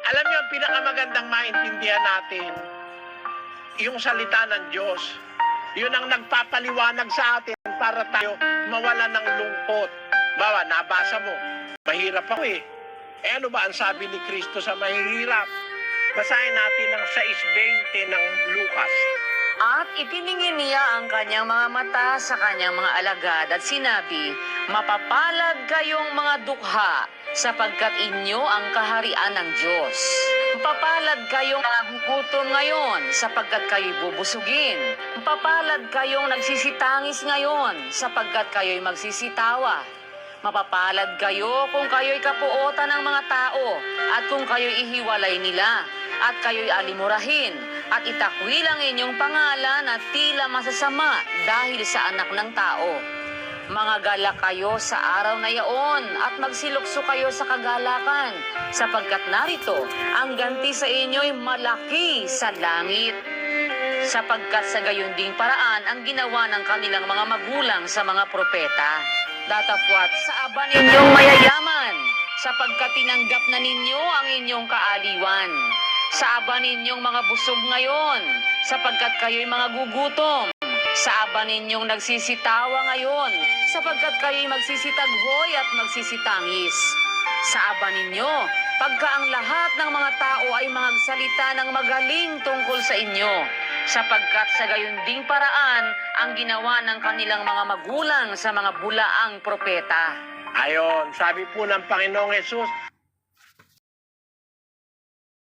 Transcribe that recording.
Alam niyo, ang pinakamagandang maintindihan natin, yung salita ng Diyos. Yun ang nagpapaliwanag sa atin para tayo mawala ng lungkot. Bawa, nabasa mo, mahirap ako eh. Eh ano ba ang sabi ni Kristo sa mahihirap? Basahin natin ang 6:20 ng Lucas. At itiningin niya ang kanyang mga mata sa kanyang mga alagad at sinabi, "Mapapalad kayong mga dukha, sapagkat inyo ang kaharian ng Diyos. Mapapalad kayong nagugutom ngayon, sapagkat kayo'y bubusugin. Mapapalad kayong nagsisitangis ngayon, sapagkat kayo'y magsisitawa. Mapapalad kayo kung kayo'y kapuotan ng mga tao, at kung kayo'y ihiwalay nila, at kayo'y alimurahin, at itakwil ang inyong pangalan at tila masasama dahil sa anak ng tao. Mga galak kayo sa araw na yaon at magsilukso kayo sa kagalakan, sapagkat narito ang ganti sa inyo'y malaki sa langit. Sapagkat sa gayon ding paraan ang ginawa ng kanilang mga magulang sa mga propeta. Datapwat sa aba ninyong mayayaman, sapagkat tinanggap na ninyo ang inyong kaaliwan. Sa aba ninyong mga busog ngayon, sapagkat kayo'y mga gugutom. Sa aba ninyong nagsisitawa ngayon, sapagkat kayo'y magsisitaghoy at magsisitangis. Sa aba ninyo, pagka ang lahat ng mga tao ay magsalita ng magaling tungkol sa inyo, sapagkat sa gayon ding paraan ang ginawa ng kanilang mga magulang sa mga bulaang propeta." Ayon, sabi po ng Panginoong Hesus,